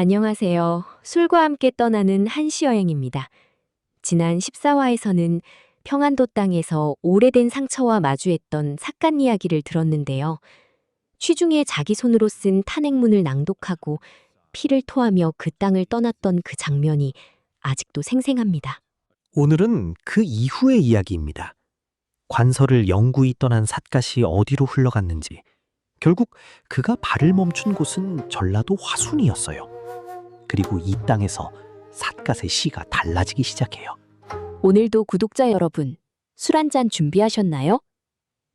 안녕하세요. 술과 함께 떠나는 한시 여행입니다. 지난 14화에서는 평안도 땅에서 오래된 상처와 마주했던 삿간 이야기를 들었는데요. 취중에 자기 손으로 쓴 탄핵문을 낭독하고 피를 토하며 그 땅을 떠났던 그 장면이 아직도 생생합니다. 오늘은 그 이후의 이야기입니다. 관서를 영구히 떠난 삿갓이 어디로 흘러갔는지, 결국 그가 발을 멈춘 곳은 전라도 화순이었어요. 그리고 이 땅에서 삿갓의 시가 달라지기 시작해요. 오늘도 구독자 여러분, 술 한잔 준비하셨나요?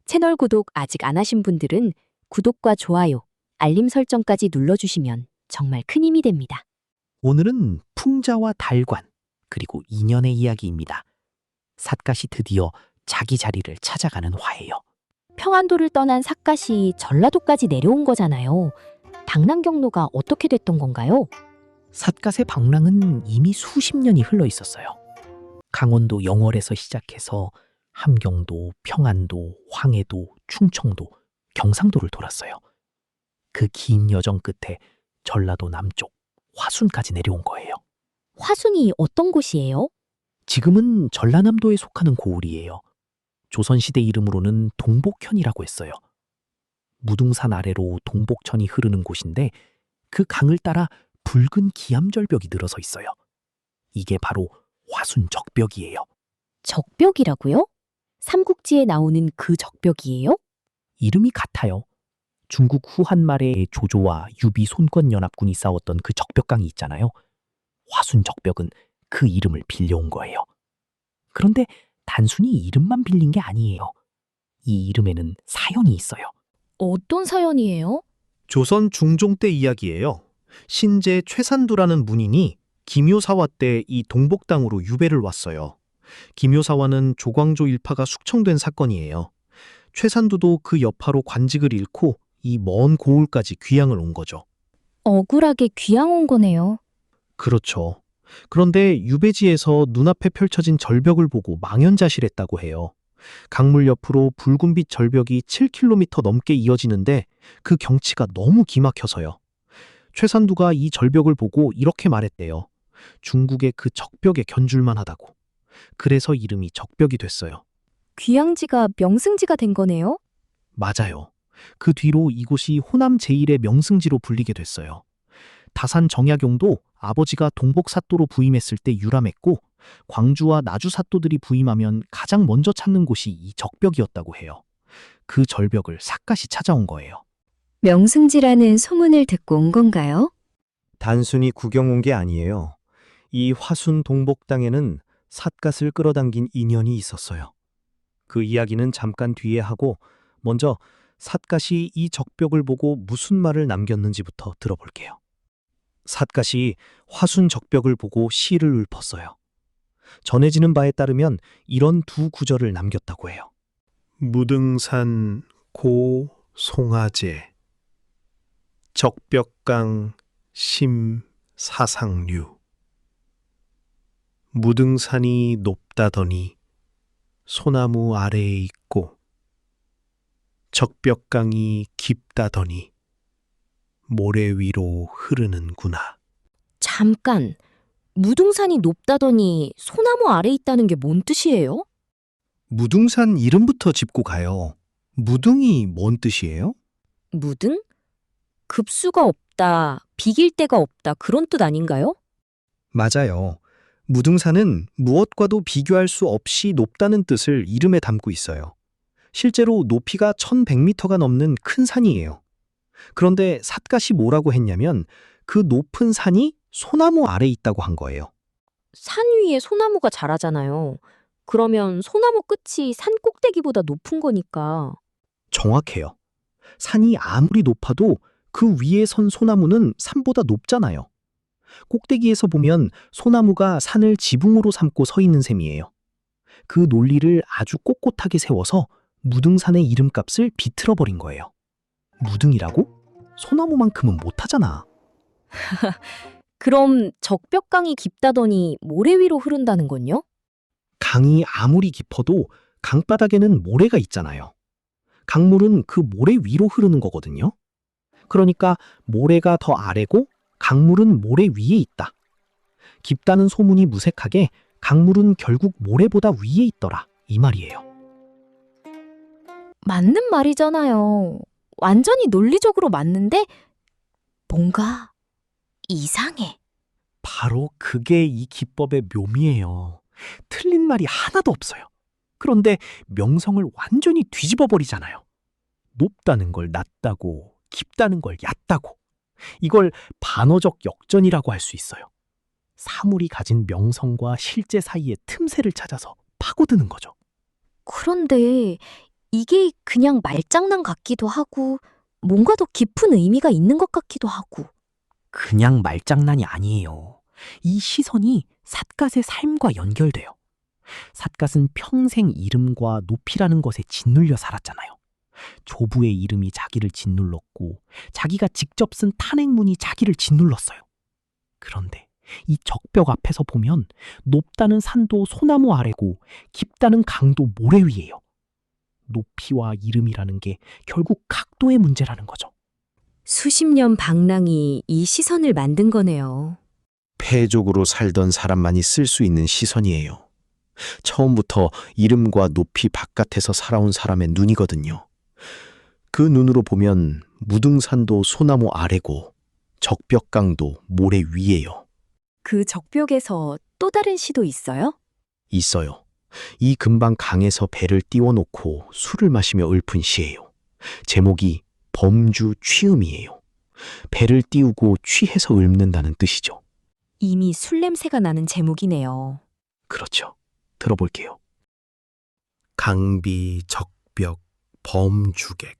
채널 구독 아직 안 하신 분들은 구독과 좋아요, 알림 설정까지 눌러주시면 정말 큰 힘이 됩니다. 오늘은 풍자와 달관, 그리고 인연의 이야기입니다. 삿갓이 드디어 자기 자리를 찾아가는 화예요. 평안도를 떠난 삿갓이 전라도까지 내려온 거잖아요. 방랑 경로가 어떻게 됐던 건가요? 삿갓의 방랑은 이미 수십 년이 흘러 있었어요. 강원도 영월에서 시작해서 함경도, 평안도, 황해도, 충청도, 경상도를 돌았어요. 그 긴 여정 끝에 전라도 남쪽 화순까지 내려온 거예요. 화순이 어떤 곳이에요? 지금은 전라남도에 속하는 고을이에요. 조선시대 이름으로는 동복현이라고 했어요. 무등산 아래로 동복천이 흐르는 곳인데 그 강을 따라 붉은 기암절벽이 늘어서 있어요. 이게 바로 화순 적벽이에요. 적벽이라고요? 삼국지에 나오는 그 적벽이에요? 이름이 같아요. 중국 후한 말에 조조와 유비 손권연합군이 싸웠던 그 적벽강이 있잖아요. 화순 적벽은 그 이름을 빌려온 거예요. 그런데 단순히 이름만 빌린 게 아니에요. 이 이름에는 사연이 있어요. 어떤 사연이에요? 조선 중종 때 이야기예요. 신제 최산두라는 문인이 기묘사화 때 이 동복당으로 유배를 왔어요. 기묘사화는 조광조 일파가 숙청된 사건이에요. 최산두도 그 여파로 관직을 잃고 이 먼 고을까지 귀양을 온 거죠. 억울하게 귀양 온 거네요. 그렇죠. 그런데 유배지에서 눈앞에 펼쳐진 절벽을 보고 망연자실했다고 해요. 강물 옆으로 붉은빛 절벽이 7km 넘게 이어지는데 그 경치가 너무 기막혀서요. 최산두가 이 절벽을 보고 이렇게 말했대요. 중국의 그 적벽에 견줄만 하다고. 그래서 이름이 적벽이 됐어요. 귀양지가 명승지가 된 거네요? 맞아요. 그 뒤로 이곳이 호남 제1의 명승지로 불리게 됐어요. 다산 정약용도 아버지가 동복사또로 부임했을 때 유람했고 광주와 나주 사또들이 부임하면 가장 먼저 찾는 곳이 이 적벽이었다고 해요. 그 절벽을 삿갓이 찾아온 거예요. 명승지라는 소문을 듣고 온 건가요? 단순히 구경 온 게 아니에요. 이 화순 동복 땅에는 삿갓을 끌어당긴 인연이 있었어요. 그 이야기는 잠깐 뒤에 하고 먼저 삿갓이 이 적벽을 보고 무슨 말을 남겼는지부터 들어볼게요. 삿갓이 화순 적벽을 보고 시를 읊었어요. 전해지는 바에 따르면 이런 두 구절을 남겼다고 해요. 무등산 고 송아제 적벽강 심 사상류 무등산이 높다더니 소나무 아래에 있고 적벽강이 깊다더니 모래 위로 흐르는구나. 잠깐, 무등산이 높다더니 소나무 아래 있다는 게 뭔 뜻이에요? 무등산 이름부터 짚고 가요. 무등이 뭔 뜻이에요? 무등? 급수가 없다, 비길 데가 없다 그런 뜻 아닌가요? 맞아요. 무등산은 무엇과도 비교할 수 없이 높다는 뜻을 이름에 담고 있어요. 실제로 높이가 1100m가 넘는 큰 산이에요. 그런데 삿갓이 뭐라고 했냐면 그 높은 산이 소나무 아래에 있다고 한 거예요. 산 위에 소나무가 자라잖아요. 그러면 소나무 끝이 산 꼭대기보다 높은 거니까. 정확해요. 산이 아무리 높아도 그 위에 선 소나무는 산보다 높잖아요. 꼭대기에서 보면 소나무가 산을 지붕으로 삼고 서 있는 셈이에요. 그 논리를 아주 꼿꼿하게 세워서 무등산의 이름값을 비틀어 버린 거예요. 무등이라고? 소나무만큼은 못하잖아. 그럼 적벽강이 깊다더니 모래 위로 흐른다는 건요? 강이 아무리 깊어도 강바닥에는 모래가 있잖아요. 강물은 그 모래 위로 흐르는 거거든요. 그러니까 모래가 더 아래고 강물은 모래 위에 있다. 깊다는 소문이 무색하게 강물은 결국 모래보다 위에 있더라. 이 말이에요. 맞는 말이잖아요. 완전히 논리적으로 맞는데 뭔가 이상해. 바로 그게 이 기법의 묘미예요. 틀린 말이 하나도 없어요. 그런데 명성을 완전히 뒤집어 버리잖아요. 높다는 걸 낮다고, 깊다는 걸 얕다고. 이걸 반어적 역전이라고 할 수 있어요. 사물이 가진 명성과 실제 사이의 틈새를 찾아서 파고드는 거죠. 그런데 이게 그냥 말장난 같기도 하고 뭔가 더 깊은 의미가 있는 것 같기도 하고. 그냥 말장난이 아니에요. 이 시선이 삿갓의 삶과 연결돼요. 삿갓은 평생 이름과 높이라는 것에 짓눌려 살았잖아요. 조부의 이름이 자기를 짓눌렀고 자기가 직접 쓴 탄핵문이 자기를 짓눌렀어요. 그런데 이 적벽 앞에서 보면 높다는 산도 소나무 아래고 깊다는 강도 모래 위예요. 높이와 이름이라는 게 결국 각도의 문제라는 거죠. 수십 년 방랑이 이 시선을 만든 거네요. 패족으로 살던 사람만이 쓸 수 있는 시선이에요. 처음부터 이름과 높이 바깥에서 살아온 사람의 눈이거든요. 그 눈으로 보면 무등산도 소나무 아래고 적벽강도 모래 위예요. 그 적벽에서 또 다른 시도 있어요? 있어요. 이 근방 강에서 배를 띄워놓고 술을 마시며 읊은 시예요. 제목이 범주 취음이에요. 배를 띄우고 취해서 읊는다는 뜻이죠. 이미 술 냄새가 나는 제목이네요. 그렇죠. 들어볼게요. 강비 적벽 범주객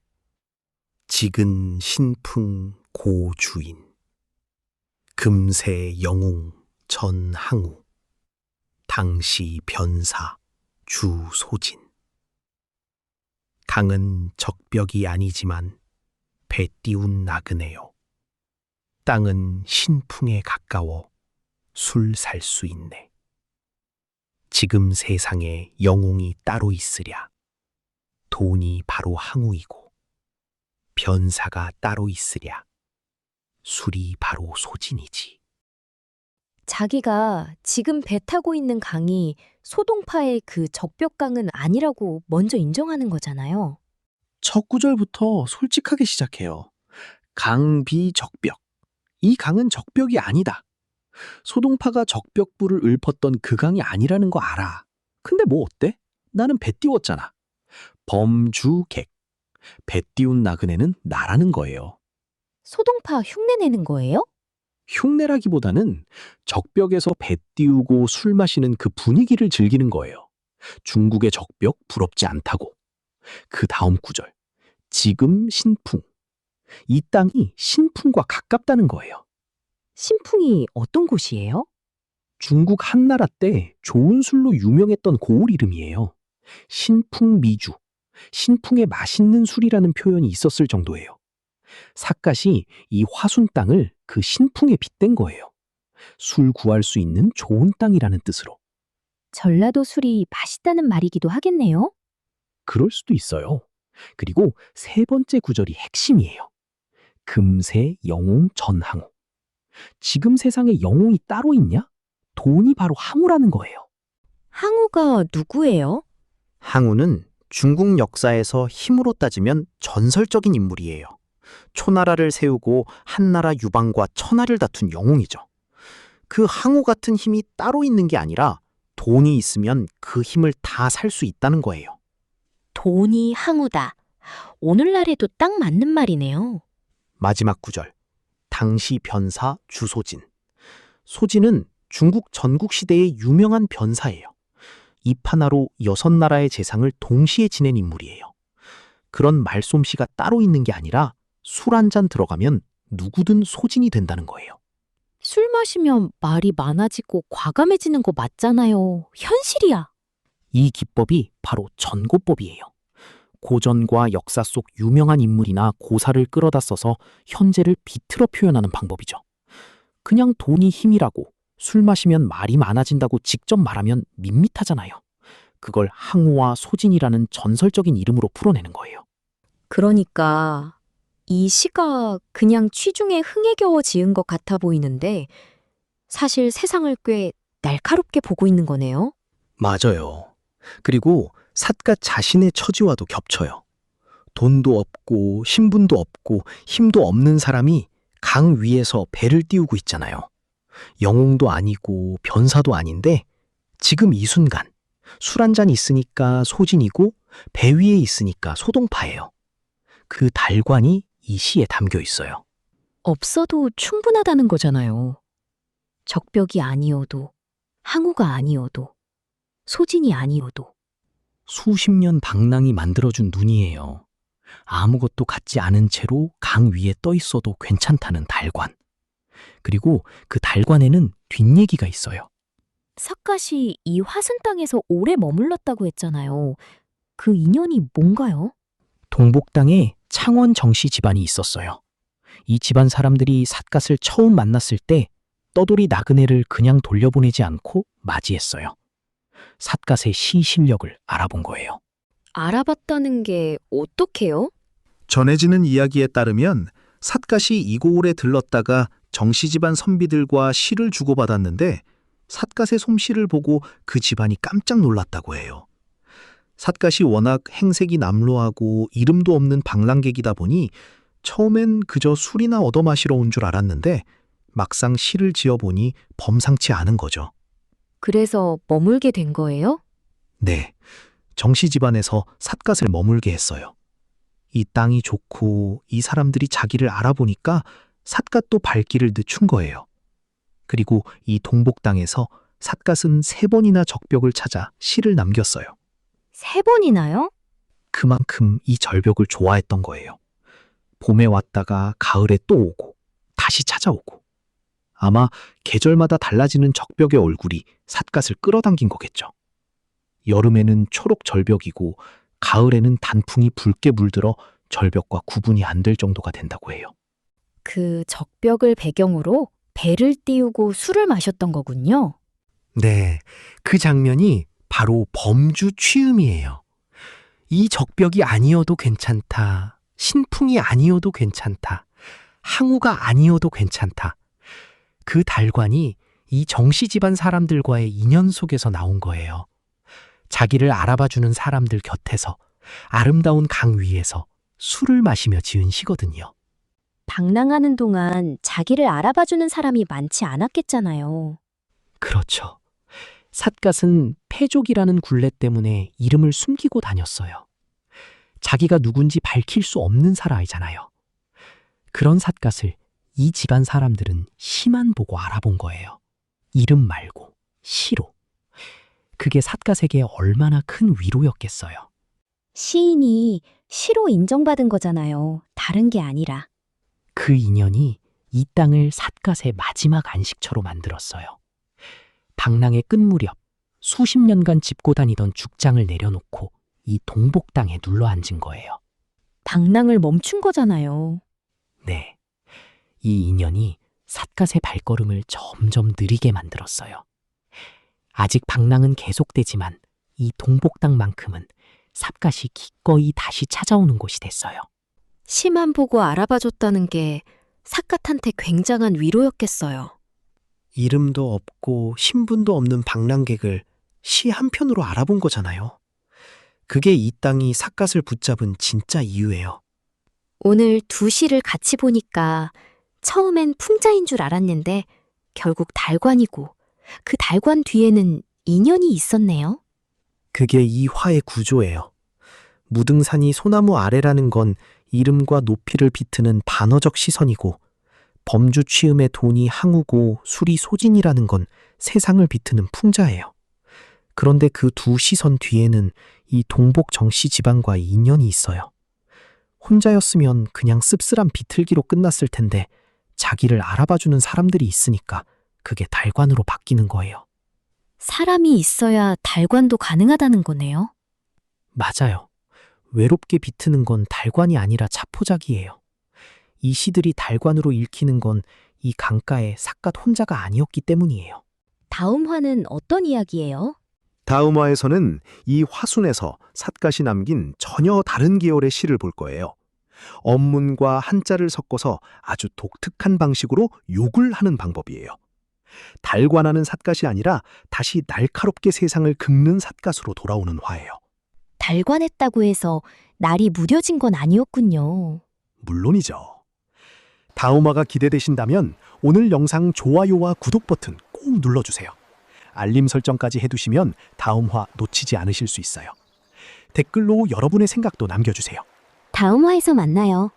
지근 신풍 고주인 금세 영웅 전항우 당시 변사 주소진 강은 적벽이 아니지만 배 띄운 나그네요. 땅은 신풍에 가까워 술 살 수 있네. 지금 세상에 영웅이 따로 있으랴. 돈이 바로 항우이고 변사가 따로 있으랴. 술이 바로 소진이지. 자기가 지금 배 타고 있는 강이 소동파의 그 적벽강은 아니라고 먼저 인정하는 거잖아요. 첫 구절부터 솔직하게 시작해요. 강비적벽. 이 강은 적벽이 아니다. 소동파가 적벽부를 읊었던 그 강이 아니라는 거 알아. 근데 뭐 어때? 나는 배 띄웠잖아. 범주객. 배 띄운 나그네는 나라는 거예요. 소동파 흉내 내는 거예요? 흉내라기보다는 적벽에서 배 띄우고 술 마시는 그 분위기를 즐기는 거예요. 중국의 적벽 부럽지 않다고. 그 다음 구절. 지금 신풍. 이 땅이 신풍과 가깝다는 거예요. 신풍이 어떤 곳이에요? 중국 한나라 때 좋은 술로 유명했던 고을 이름이에요. 신풍미주. 신풍의 맛있는 술이라는 표현이 있었을 정도예요. 삿갓이 이 화순 땅을 그 신풍에 빗댄 거예요. 술 구할 수 있는 좋은 땅이라는 뜻으로. 전라도 술이 맛있다는 말이기도 하겠네요. 그럴 수도 있어요. 그리고 세 번째 구절이 핵심이에요. 금세 영웅 전항우. 지금 세상에 영웅이 따로 있냐? 돈이 바로 항우라는 거예요. 항우가 누구예요? 항우는 중국 역사에서 힘으로 따지면 전설적인 인물이에요. 초나라를 세우고 한나라 유방과 천하를 다툰 영웅이죠. 그 항우 같은 힘이 따로 있는 게 아니라 돈이 있으면 그 힘을 다 살 수 있다는 거예요. 돈이 항우다. 오늘날에도 딱 맞는 말이네요. 마지막 구절. 당시 변사 주소진. 소진은 중국 전국시대의 유명한 변사예요. 입 하나로 6나라의 재상을 동시에 지낸 인물이에요. 그런 말솜씨가 따로 있는 게 아니라 술 한 잔 들어가면 누구든 소진이 된다는 거예요. 술 마시면 말이 많아지고 과감해지는 거 맞잖아요. 현실이야. 이 기법이 바로 전고법이에요. 고전과 역사 속 유명한 인물이나 고사를 끌어다 써서 현재를 비틀어 표현하는 방법이죠. 그냥 돈이 힘이라고 술 마시면 말이 많아진다고 직접 말하면 밋밋하잖아요. 그걸 항우와 소진이라는 전설적인 이름으로 풀어내는 거예요. 그러니까 이 시가 그냥 취중에 흥에 겨워 지은 것 같아 보이는데 사실 세상을 꽤 날카롭게 보고 있는 거네요. 맞아요. 그리고 삿갓 자신의 처지와도 겹쳐요. 돈도 없고 신분도 없고 힘도 없는 사람이 강 위에서 배를 띄우고 있잖아요. 영웅도 아니고 변사도 아닌데 지금 이 순간 술 한 잔 있으니까 소진이고 배 위에 있으니까 소동파예요. 그 달관이 이 시에 담겨 있어요. 없어도 충분하다는 거잖아요. 적벽이 아니어도, 항우가 아니어도, 소진이 아니어도. 수십 년 방랑이 만들어준 눈이에요. 아무것도 갖지 않은 채로 강 위에 떠 있어도 괜찮다는 달관. 그리고 그 달관에는 뒷얘기가 있어요. 삿갓이 이 화순 땅에서 오래 머물렀다고 했잖아요. 그 인연이 뭔가요? 동복당에 창원 정씨 집안이 있었어요. 이 집안 사람들이 삿갓을 처음 만났을 때 떠돌이 나그네를 그냥 돌려보내지 않고 맞이했어요. 삿갓의 시 실력을 알아본 거예요. 알아봤다는 게 어떻게요? 전해지는 이야기에 따르면 삿갓이 이고을에 들렀다가 정씨 집안 선비들과 시를 주고받았는데 삿갓의 솜씨를 보고 그 집안이 깜짝 놀랐다고 해요. 삿갓이 워낙 행색이 남루하고 이름도 없는 방랑객이다 보니 처음엔 그저 술이나 얻어 마시러 온 줄 알았는데 막상 시를 지어보니 범상치 않은 거죠. 그래서 머물게 된 거예요? 네, 정씨 집안에서 삿갓을 머물게 했어요. 이 땅이 좋고 이 사람들이 자기를 알아보니까 삿갓도 발길을 늦춘 거예요. 그리고 이 동복 땅에서 삿갓은 3번이나 적벽을 찾아 시를 남겼어요. 3번이나요? 그만큼 이 절벽을 좋아했던 거예요. 봄에 왔다가 가을에 또 오고 다시 찾아오고 아마 계절마다 달라지는 적벽의 얼굴이 삿갓을 끌어당긴 거겠죠. 여름에는 초록 절벽이고 가을에는 단풍이 붉게 물들어 절벽과 구분이 안 될 정도가 된다고 해요. 그 적벽을 배경으로 배를 띄우고 술을 마셨던 거군요. 네, 그 장면이 바로 범주 취음이에요. 이 적벽이 아니어도 괜찮다. 신풍이 아니어도 괜찮다. 항우가 아니어도 괜찮다. 그 달관이 이 정씨 집안 사람들과의 인연 속에서 나온 거예요. 자기를 알아봐주는 사람들 곁에서 아름다운 강 위에서 술을 마시며 지은 시거든요. 방랑하는 동안 자기를 알아봐주는 사람이 많지 않았겠잖아요. 그렇죠. 삿갓은 패족이라는 굴레 때문에 이름을 숨기고 다녔어요. 자기가 누군지 밝힐 수 없는 사람이잖아요. 그런 삿갓을 이 집안 사람들은 시만 보고 알아본 거예요. 이름 말고 시로. 그게 삿갓에게 얼마나 큰 위로였겠어요. 시인이 시로 인정받은 거잖아요. 다른 게 아니라. 그 인연이 이 땅을 삿갓의 마지막 안식처로 만들었어요. 방랑의 끝 무렵 수십 년간 짚고 다니던 죽장을 내려놓고 이 동복 땅에 눌러 앉은 거예요. 방랑을 멈춘 거잖아요. 네. 이 인연이 삿갓의 발걸음을 점점 느리게 만들었어요. 아직 방랑은 계속되지만 이 동복 땅만큼은 삿갓이 기꺼이 다시 찾아오는 곳이 됐어요. 시만 보고 알아봐줬다는 게 삿갓한테 굉장한 위로였겠어요. 이름도 없고 신분도 없는 방랑객을 시 한 편으로 알아본 거잖아요. 그게 이 땅이 삿갓을 붙잡은 진짜 이유예요. 오늘 두 시를 같이 보니까 처음엔 풍자인 줄 알았는데 결국 달관이고 그 달관 뒤에는 인연이 있었네요. 그게 이 화의 구조예요. 무등산이 소나무 아래라는 건 이름과 높이를 비트는 반어적 시선이고 범주 취음의 돈이 항우고 술이 소진이라는 건 세상을 비트는 풍자예요. 그런데 그 두 시선 뒤에는 이 동복 정씨 집안과 인연이 있어요. 혼자였으면 그냥 씁쓸한 비틀기로 끝났을 텐데 자기를 알아봐주는 사람들이 있으니까 그게 달관으로 바뀌는 거예요. 사람이 있어야 달관도 가능하다는 거네요. 맞아요. 외롭게 비트는 건 달관이 아니라 자포자기예요. 이 시들이 달관으로 읽히는 건 이 강가에 삿갓 혼자가 아니었기 때문이에요. 다음 화는 어떤 이야기예요? 다음 화에서는 이 화순에서 삿갓이 남긴 전혀 다른 계열의 시를 볼 거예요. 언문과 한자를 섞어서 아주 독특한 방식으로 욕을 하는 방법이에요. 달관하는 삿갓이 아니라 다시 날카롭게 세상을 긁는 삿갓으로 돌아오는 화예요. 달관했다고 해서 날이 무뎌진 건 아니었군요. 물론이죠. 다음 화가 기대되신다면 오늘 영상 좋아요와 구독 버튼 꼭 눌러주세요. 알림 설정까지 해두시면 다음 화 놓치지 않으실 수 있어요. 댓글로 여러분의 생각도 남겨주세요. 다음 화에서 만나요.